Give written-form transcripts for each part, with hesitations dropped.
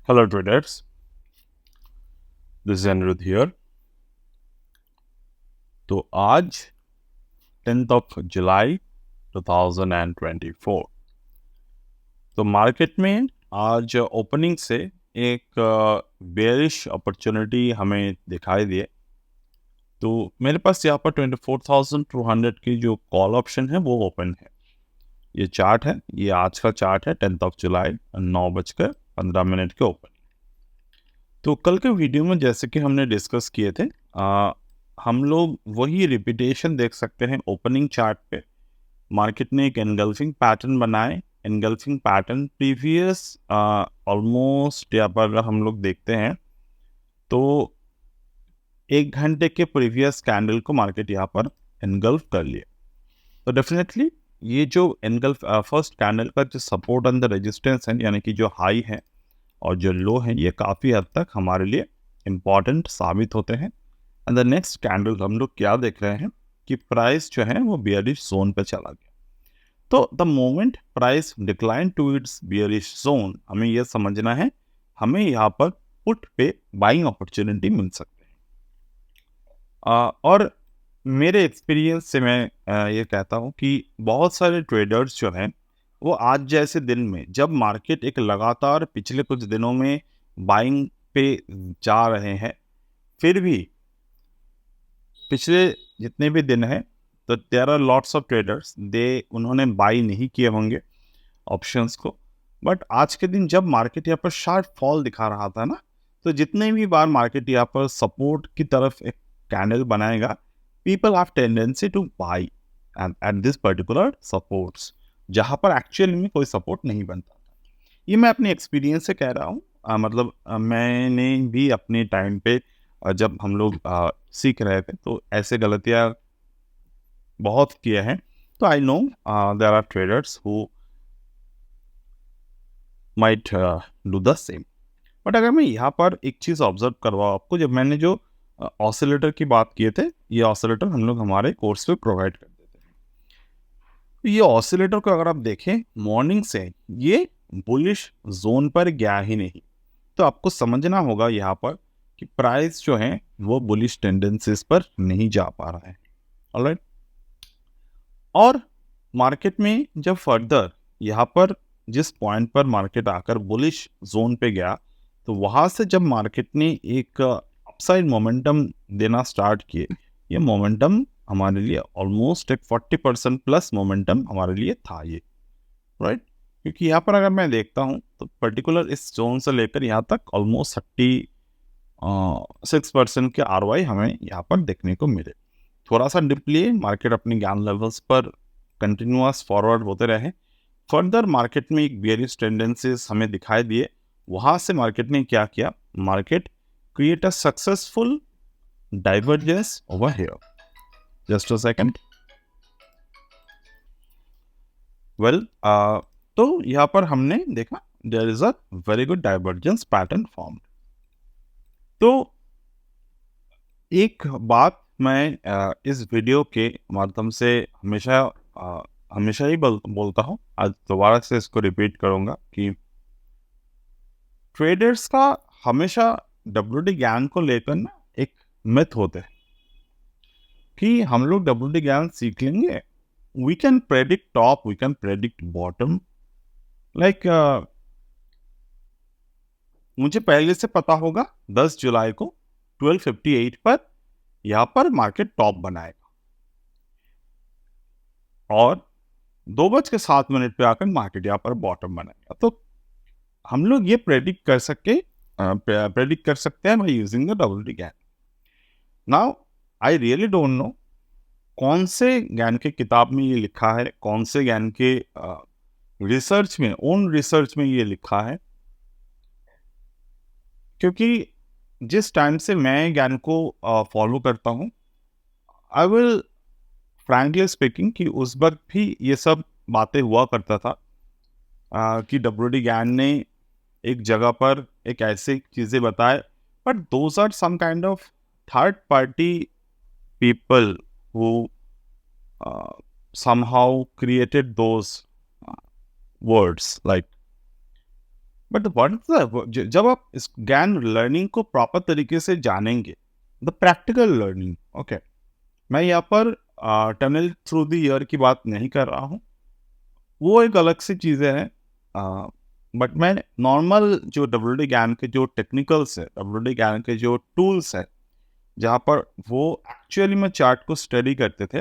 Hello traders, this is Anirudh here. तो आज 10th of जुलाई 2024 तो मार्केट में आज ओपनिंग से एक बेरिश अपॉर्चुनिटी हमें दिखाई दिए। तो मेरे पास यहाँ पर 24,200 की जो कॉल ऑप्शन है वो ओपन है। ये चार्ट है, ये आज का चार्ट है 10th of जुलाई 9:15 के ओपन। तो कल के वीडियो में जैसे कि हमने डिस्कस किए थे, हम लोग वही रिपीटेशन देख सकते हैं ओपनिंग चार्ट पे। मार्केट ने एक एनगल्फिंग पैटर्न बनाए। एनगल्फिंग पैटर्न प्रीवियस ऑलमोस्ट यहाँ पर अगर हम लोग देखते हैं तो 1 घंटे के प्रीवियस कैंडल को मार्केट यहाँ पर एनगल्फ कर लिए। तो डेफिनेटली ये जो एनगल्फ फर्स्ट कैंडल का जो सपोर्ट एंड द रेजिस्टेंस है, यानी कि जो हाई है और जो लो है, ये काफ़ी हद तक हमारे लिए इम्पॉर्टेंट साबित होते हैं। एंड द नेक्स्ट कैंडल हम लोग क्या देख रहे हैं कि प्राइस जो है वो बियरिश जोन पे चला गया। तो the moment price decline to its bearish zone, हमें यह समझना है हमें यहाँ पर पुट पे बाइंग अपॉर्चुनिटी मिल सकते हैं। और मेरे एक्सपीरियंस से मैं ये कहता हूँ कि बहुत सारे ट्रेडर्स जो हैं वो आज जैसे दिन में, जब मार्केट एक लगातार पिछले कुछ दिनों में बाइंग पे जा रहे हैं, फिर भी पिछले जितने भी दिन हैं तो there are lots of traders उन्होंने बाई नहीं किए होंगे ऑप्शंस को। बट आज के दिन जब मार्केट यहाँ पर शार्प फॉल दिखा रहा था ना, तो जितने भी बार मार्केट यहाँ पर सपोर्ट की तरफ एक कैंडल बनाएगा, people have tendency two by at this particular supports, जहाँ पर एक्चुअली में कोई सपोर्ट नहीं बनता था। ये मैं अपने एक्सपीरियंस से कह रहा हूँ। मैंने भी अपने टाइम पे जब हम लोग सीख रहे थे तो ऐसे गलतियाँ बहुत किए हैं। तो I know there are traders who might do the same. But अगर मैं यहाँ पर एक चीज़ ऑब्जर्व करवाऊँ आपको, जब मैंने जो ऑसिलेटर की बात किए थे, ये ऑसिलेटर हम लोग हमारे कोर्स पे प्रोवाइड कर देते हैं। तो ये ऑसिलेटर को अगर आप देखें मॉर्निंग से ये बुलिश जोन पर गया ही नहीं। तो आपको समझना होगा यहाँ पर कि प्राइस जो है वो बुलिश टेंडेंसीज पर नहीं जा पा रहा है। ऑलराइट, और मार्केट में जब फर्दर यहाँ पर जिस पॉइंट पर मार्केट आकर बुलिश जोन पे गया, तो वहाँ से जब मार्केट ने एक अपसाइड मोमेंटम देना स्टार्ट किए, ये मोमेंटम हमारे लिए ऑलमोस्ट एक 40% प्लस मोमेंटम हमारे लिए था ये, राइट। क्योंकि यहाँ पर अगर मैं देखता हूँ तो पर्टिकुलर इस जोन से लेकर यहाँ तक ऑलमोस्ट 36% के ROI हमें यहाँ पर देखने को मिले। थोड़ा सा डिपली मार्केट अपने ज्ञान लेवल्स पर कंटिन्यूअस फॉरवर्ड होते रहे। फर्दर मार्केट में एक बेयरिश टेंडेंसीज हमें दिखाई दिए। वहाँ से मार्केट ने क्या किया, market create a successful divergence over here. Just a second. Well, तो यहाँ पर हमने देखा there is a very good divergence pattern form. तो एक बात मैं इस वीडियो के माध्यम से हमेशा हमेशा ही बोलता हूँ, आज दोबारा से इसको रिपीट करूँगा कि ट्रेडर्स का हमेशा WD ज्ञान को लेकर ना एक मिथ होता है कि हम लोग WD ज्ञान सीख लेंगे, we can predict top, we can predict bottom. Like मुझे पहले से पता होगा 10 जुलाई को 12:58 पर यहाँ पर मार्केट टॉप बनाएगा और 2:07 पे आकर मार्केट यहाँ पर बॉटम बनाएगा। तो हम लोग ये प्रेडिक्ट कर सकते हैं बाय यूजिंग द WD ज्ञान। Now I really don't know कौन से ज्ञान के किताब में ये लिखा है, कौन से ज्ञान के रिसर्च में, ओन रिसर्च में ये लिखा है, क्योंकि जिस टाइम से मैं ज्ञान को फॉलो करता हूँ, आई विल फ्रैंकली स्पीकिंग कि उस वक्त भी ये सब बातें हुआ करता था कि WD ज्ञान ने एक जगह पर एक ऐसी चीज़ें बताए, but those are some kind of third party people who somehow created those words. Like but जब आप इस ज्ञान लर्निंग को प्रॉपर तरीके से जानेंगे, द प्रैक्टिकल लर्निंग, ओके, मैं यहाँ पर टनल थ्रू द ईयर की बात नहीं कर रहा हूँ, वो एक अलग सी चीज़ें हैं। बट मैं नॉर्मल जो डब्ल्यूडी ज्ञान के जो टेक्निकल्स है, डब्ल्यूडी ज्ञान के जो टूल्स है, जहाँ पर वो एक्चुअली में चार्ट को स्टडी करते थे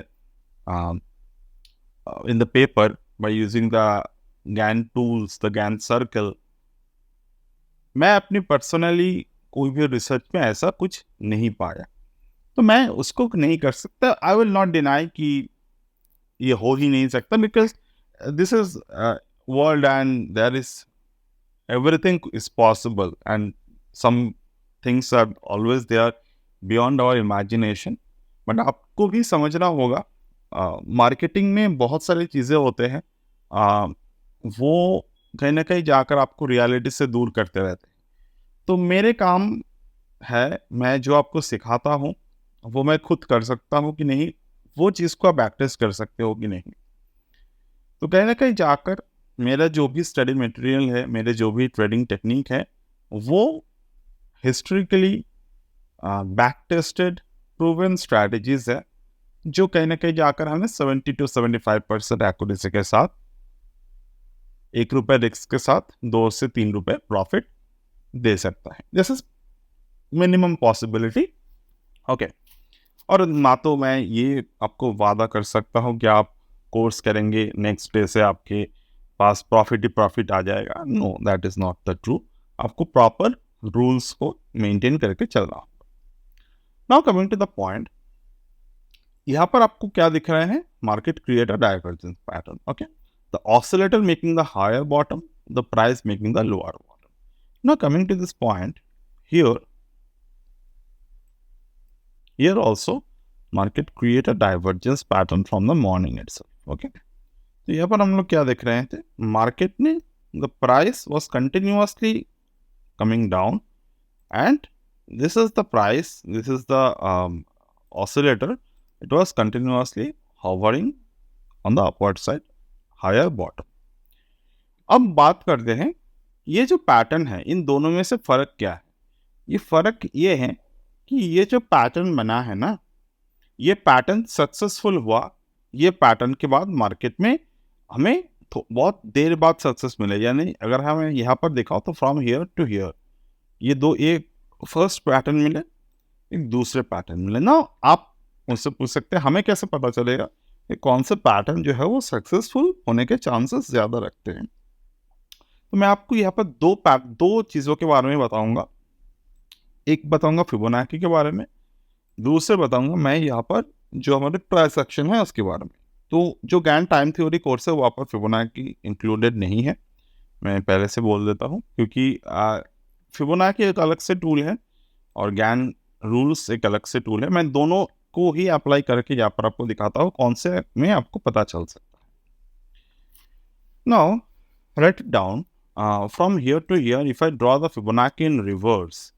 in the paper by using the ज्ञान टूल्स, द ज्ञान सर्कल, मैं अपनी पर्सनली कोई भी रिसर्च में ऐसा कुछ नहीं पाया, तो मैं उसको नहीं कर सकता। आई विल नॉट डिनाई कि ये हो ही नहीं सकता, because this is world and there is everything is possible and some things are always there beyond our imagination। But आपको भी समझना होगा, मार्केटिंग में बहुत सारी चीज़ें होते हैं, वो कहीं ना कहीं जाकर आपको रियलिटी से दूर करते रहते हैं। तो मेरे काम है, मैं जो आपको सिखाता हूँ वो मैं खुद कर सकता हूँ कि नहीं, वो चीज़ को आप प्रैक्टिस कर सकते हो कि नहीं। तो कहीं ना कहीं जाकर मेरा जो भी स्टडी मटेरियल है, मेरे जो भी ट्रेडिंग टेक्निक है, वो हिस्ट्रिकली बैक टेस्टेड प्रूवन स्ट्रैटेजीज है, जो कहीं ना कहीं जाकर हमें 70 to 75% एक्यूरेसी के साथ, 1 रुपये रिस्क के साथ 2 से 3 रुपये प्रॉफिट दे सकता है। This is minimum possibility, okay. और ना तो मैं ये आपको वादा कर सकता हूँ कि आप कोर्स करेंगे नेक्स्ट डे से आपके पास प्रॉफिट ही प्रॉफिट आ जाएगा। No, that is not the true. आपको प्रॉपर रूल्स को मेंटेन करके चलना होगा। Now coming to the point, यहाँ पर आपको क्या दिख रहे हैं? Market create a divergence pattern, okay. The oscillator making the higher bottom, the price making the lower bottom. Now coming to this point, here also market create a divergence pattern from the morning itself, okay। तो यहाँ पर हम लोग क्या देख रहे थे? Market ने the price was continuously coming down and this is the price, this is the oscillator, it was continuously hovering on the upward side, higher bottom। अब बात करते हैं, ये जो पैटर्न है, इन दोनों में से फर्क क्या है? ये फर्क ये है कि ये जो पैटर्न बना है ना, ये पैटर्न सक्सेसफुल हुआ, ये पैटर्न के बाद मार्केट में हमें बहुत देर बाद सक्सेस मिले। यानी अगर हमें यहाँ पर देखा तो फ्रॉम हियर टू हियर, ये दो, एक फर्स्ट पैटर्न मिले, एक दूसरे पैटर्न मिले ना। आप मुझसे पूछ सकते हैं हमें कैसे पता चलेगा कि कौन से पैटर्न जो है वो सक्सेसफुल होने के चांसेस ज़्यादा रखते हैं? तो मैं आपको यहाँ पर दो चीज़ों के बारे में बताऊँगा। एक बताऊँगा फिबोनाची के बारे में, दूसरे बताऊँगा मैं यहाँ पर जो हमारे प्राइस एक्शन है उसके बारे में। तो जो गैन टाइम थ्योरी कोर्स है वहाँ पर फिबोनाची इंक्लूडेड नहीं है, मैं पहले से बोल देता हूँ, क्योंकि फिबोनाची एक अलग से टूल है और गैन रूल्स एक अलग से टूल है। मैं दोनों को ही अप्लाई करके यहाँ पर आपको दिखाता हूँ कौन से में आपको पता चल सकता है। Now write it down, from here to here if I draw the Fibonacci in reverse,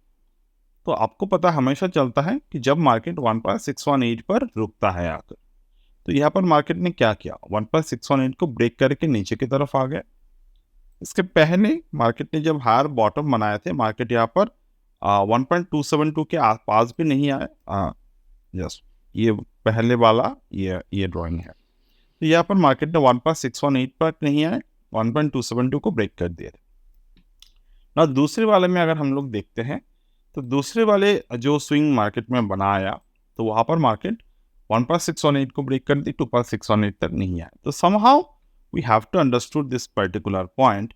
तो आपको पता हमेशा चलता है कि जब मार्केट 1.618 पर रुकता है आकर, तो यहाँ पर मार्केट ने क्या किया? 1.618 को ब्रेक करके नीचे की तरफ आ गया। इसके पहले मार्केट ने जब हायर बॉटम बनाए थे, मार्केट यहाँ पर 1.272 के आसपास भी नहीं आए। यस, ये पहले वाला ये ड्राइंग है। तो यहाँ पर मार्केट ने 1.618 पर नहीं आए, 1.272 को ब्रेक कर दिया। ना दूसरे वाले में अगर हम लोग देखते हैं, तो दूसरे वाले जो स्विंग मार्केट में बनाया, तो वहाँ पर मार्केट 1.618 को ब्रेक कर दी, 2.618 तक नहीं आया। तो somehow we have to understood this particular point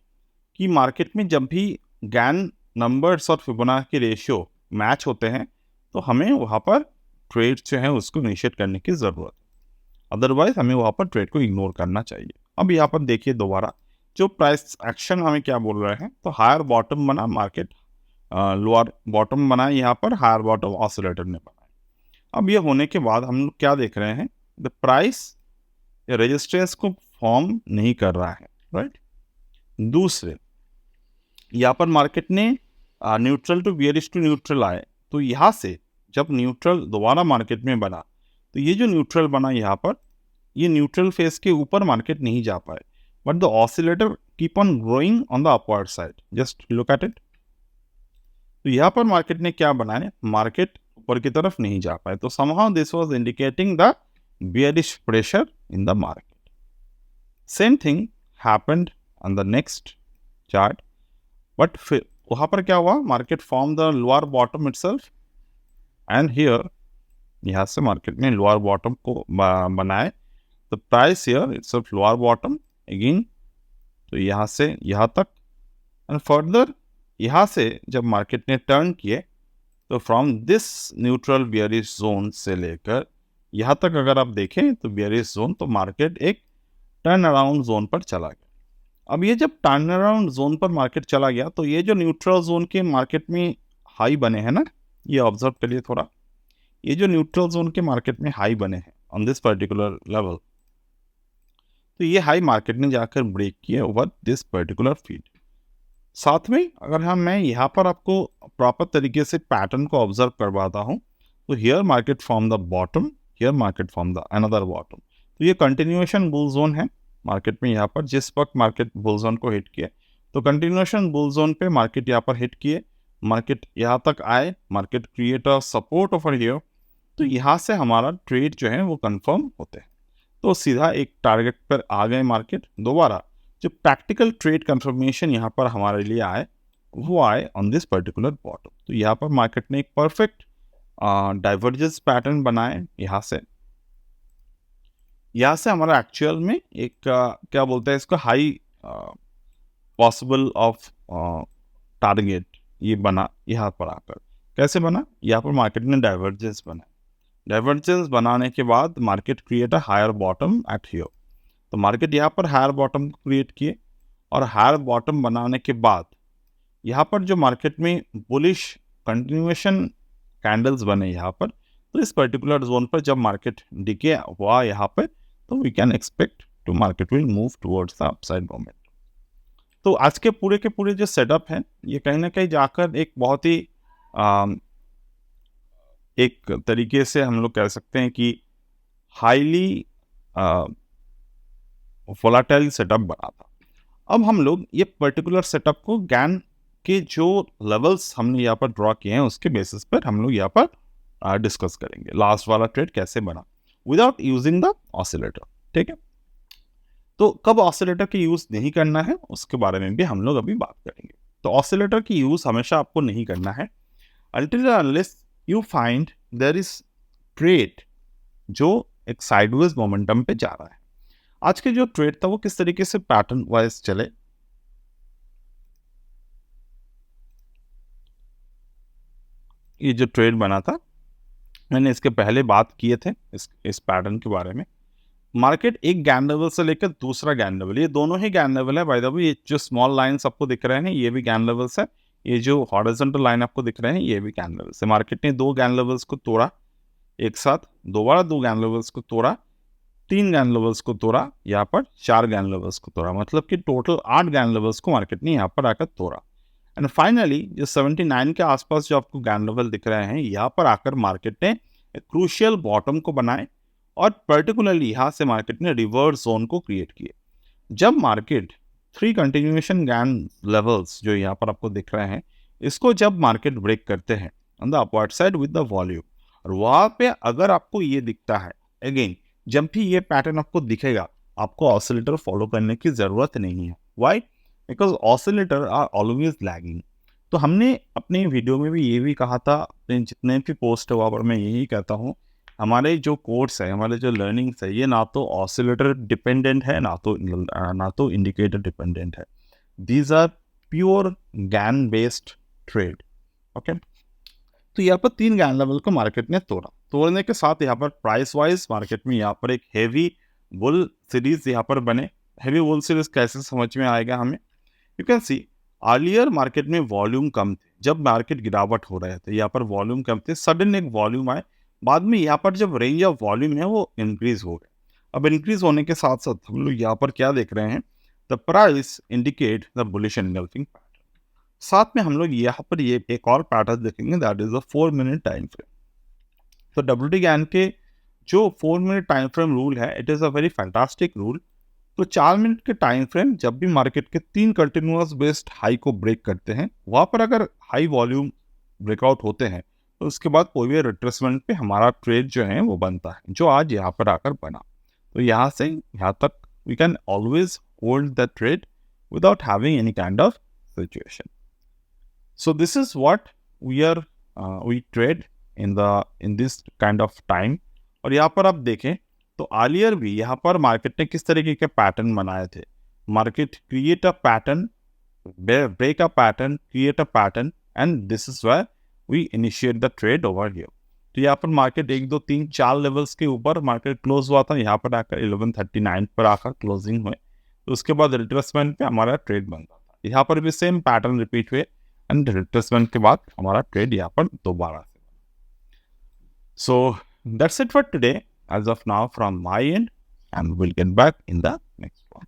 कि मार्केट में जब भी गैन नंबर्स और फिबोनाची रेशियो मैच होते हैं, तो हमें वहाँ पर ट्रेड जो है उसको इनिशिएट करने की ज़रूरत है, अदरवाइज हमें वहाँ पर ट्रेड को इग्नोर करना चाहिए। अब यहाँ पर देखिए दोबारा जो प्राइस एक्शन हमें क्या बोल रहे हैं, तो हायर बॉटम बना मार्केट, लोअर बॉटम बना, यहाँ पर हायर बॉटम ऑसिलेटर ने बनाया। अब ये होने के बाद हम लोग क्या देख रहे हैं? द प्राइस रेजिस्टेंस को फॉर्म नहीं कर रहा है, राइट। दूसरे यहाँ पर मार्केट ने neutral to bearish to neutral आए, तो यहाँ से जब न्यूट्रल दोबारा मार्केट में बना, तो ये जो न्यूट्रल बना यहाँ पर, ये न्यूट्रल फेस के ऊपर मार्केट नहीं जा पाए, but the oscillator keep on growing on the upward side. Just look at it. तो यहाँ पर मार्केट ने क्या बनाया, मार्केट ऊपर की तरफ नहीं जा पाए. तो somehow this was indicating the bearish pressure in the market. Same thing happened on the next chart, but फिर वहाँ पर क्या हुआ, market form the lower bottom itself and here यहाँ से मार्केट ने लोअर बॉटम को बनाए. The price here itself lower bottom again. तो यहाँ से यहाँ तक एंड फर्दर यहाँ से जब मार्केट ने टर्न किए तो from this neutral bearish zone से लेकर यहाँ तक अगर आप देखें तो बियरिश जोन, तो मार्केट एक टर्न अराउंड जोन पर चला गया. अब ये जब टर्न अराउंड जोन पर मार्केट चला गया तो ये जो न्यूट्रल जोन के मार्केट में हाई बने हैं ना, ये ऑब्जर्व करिए थोड़ा. ये जो न्यूट्रल जोन के मार्केट में हाई बने हैं ऑन दिस पर्टिकुलर लेवल, तो ये हाई मार्केट ने जाकर ब्रेक किए ओवर दिस पर्टिकुलर फील्ड. साथ में अगर मैं यहाँ पर आपको प्रॉपर तरीके से पैटर्न को ऑब्जर्व करवाता हूँ, तो here market from the bottom, here market from the another bottom. तो ये कंटिन्यूएशन बुल जोन है मार्केट में. यहाँ पर जिस वक्त मार्केट बुल जोन को हिट किए तो कंटिन्यूएशन बुल जोन पे मार्केट यहाँ पर हिट किए, मार्केट यहाँ तक आए, market create a support over here. तो यहाँ से हमारा ट्रेड जो है वो कंफर्म होते हैं. तो सीधा एक टारगेट पर आ गए मार्केट. दोबारा जो प्रैक्टिकल ट्रेड कंफर्मेशन यहाँ पर हमारे लिए आए वो आए ऑन दिस पर्टिकुलर बॉटम. तो यहाँ पर मार्केट ने एक परफेक्ट डाइवर्जेंस पैटर्न बनाए. यहाँ से हमारा एक्चुअल में एक क्या बोलते हैं इसको, हाई पॉसिबल ऑफ टारगेट ये बना. यहाँ पर आकर कैसे बना, यहाँ पर मार्केट ने डाइवर्जेंस बनाया. डाइवर्जेंस बनाने के बाद market create a higher bottom at here. तो मार्केट यहाँ पर हायर बॉटम क्रिएट किए और हायर बॉटम बनाने के बाद यहाँ पर जो मार्केट में बुलिश कंटिन्यूएशन कैंडल्स बने यहाँ पर, तो इस पर्टिकुलर जोन पर जब मार्केट डिके हुआ यहाँ पर, तो we can expect to market will move towards the upside moment. तो आज के पूरे जो सेटअप है ये कहीं ना कहीं जाकर एक बहुत ही एक तरीके से हम लोग कह सकते हैं कि हाईली वोलाटाइल सेटअप बना था. अब हम लोग ये पर्टिकुलर सेटअप को गैन के जो लेवल्स हमने यहाँ पर ड्रॉ किए हैं उसके बेसिस पर हम लोग यहाँ पर डिस्कस करेंगे लास्ट वाला ट्रेड कैसे बना विदाउट यूजिंग द ऑसिलेटर. ठीक है, तो कब ऑसिलेटर की यूज नहीं करना है उसके बारे में भी हम लोग अभी बात करेंगे. तो ऑसिलेटर की यूज हमेशा आपको नहीं करना है until unless you find there is trade जो एक साइडवेज मोमेंटम पे जा रहा है. आज के जो ट्रेड था वो किस तरीके से पैटर्न वाइज चले. ये जो ट्रेड बना था मैंने इसके पहले बात किए थे इस पैटर्न के बारे में. मार्केट एक गैन लेवल से लेकर दूसरा गैन लेवल, ये दोनों ही गैन लेवल है बाय द वे. ये जो स्मॉल लाइंस आपको दिख रहे हैं ये भी गैन लेवल्स है, ये जो हॉरिजॉन्टल लाइन आपको दिख रहे हैं ये भी गैन लेवल्स है. मार्केट ने दो गैन लेवल्स को तोड़ा एक साथ, दोबारा दो गैन लेवल्स को तोड़ा, तीन गैन लेवल्स को तोड़ा, यहाँ पर चार गैन लेवल्स को तोड़ा. मतलब कि टोटल 8 गैन लेवल्स को मार्केट ने यहाँ पर आकर तोड़ा. एंड फाइनली जो 79 के आसपास जो आपको गैन लेवल दिख रहे हैं यहाँ पर आकर मार्केट ने एक क्रूशियल बॉटम को बनाए और पर्टिकुलरली यहाँ से मार्केट ने रिवर्स जोन को क्रिएट किए. जब मार्केट 3 कंटिन्यूएशन गैन लेवल्स जो यहाँ पर आपको दिख रहे हैं इसको जब मार्केट ब्रेक करते हैं on the upward side with the volume, और वहाँ पे अगर आपको ये दिखता है अगेन, जब भी ये पैटर्न आपको दिखेगा आपको ऑसिलेटर फॉलो करने की ज़रूरत नहीं है. Why? Because oscillator are always lagging. तो हमने अपने वीडियो में भी ये भी कहा था, अपने जितने भी पोस्ट है वहाँ पर मैं यही कहता हूँ, हमारे जो कोर्स है, हमारे जो लर्निंग्स है, ये ना तो ऑसिलेटर डिपेंडेंट है ना तो इंडिकेटर डिपेंडेंट है. These are pure Gann based trade. Okay, तो यहाँ पर 3 गैन लेवल को मार्केट ने तोड़ने के साथ यहाँ पर प्राइस वाइज मार्केट में यहाँ पर एक हेवी बुल सीरीज यहाँ पर बने. हेवी बुल सीरीज कैसे समझ में आएगा हमें? You can see earlier market में वॉल्यूम कम थे, जब मार्केट गिरावट हो रहे थे यहाँ पर वॉल्यूम कम थे, सडन एक वॉल्यूम आए, बाद में यहाँ पर जब रेंज ऑफ वॉल्यूम है वो इंक्रीज हो गया. अब इंक्रीज होने के साथ साथ हम लोग यहाँ पर क्या देख रहे हैं, the price indicate the bullish engulfing pattern. साथ में हम लोग यहाँ पर ये एक और पैटर्न देखेंगे, that is a 4 minute time frame. तो WT गैन के जो 4 मिनट टाइम फ्रेम रूल है, it is a very fantastic rule तो 4 मिनट के टाइम फ्रेम जब भी मार्केट के 3 कंटिन्यूअस बेस्ड हाई को ब्रेक करते हैं, वहाँ पर अगर हाई वॉल्यूम ब्रेकआउट होते हैं, तो उसके बाद कोई भी रिट्रेसमेंट पे हमारा ट्रेड जो है वो बनता है, जो आज यहाँ पर आकर बना। तो यहाँ से यहाँ तक we can always hold the trade without having any kind of situation. So this is what we trade in this kind of time. और यहाँ पर आप देखें तो आलियर भी यहाँ पर मार्केट ने किस तरीके के पैटर्न बनाए थे। Market create a pattern, break a pattern, create a pattern, and this is where we initiate the trade over here. तो यहाँ पर मार्केट 1 2 3 4 लेवल्स के ऊपर मार्केट क्लोज हुआ था, यहाँ पर आकर 1139 पर आकर क्लोजिंग हुए। तो उसके बाद रिट्रेसमेंट पे हमारा ट्रेड बनता था। यहाँ पर भी सेम पैटर्न रिपीट हुए एंड रिट्रेसमेंट के बाद हमारा ट्रेड यहाँ पर दोबारा से। So that's it for today as of now from my end, and we'll get back in the next one.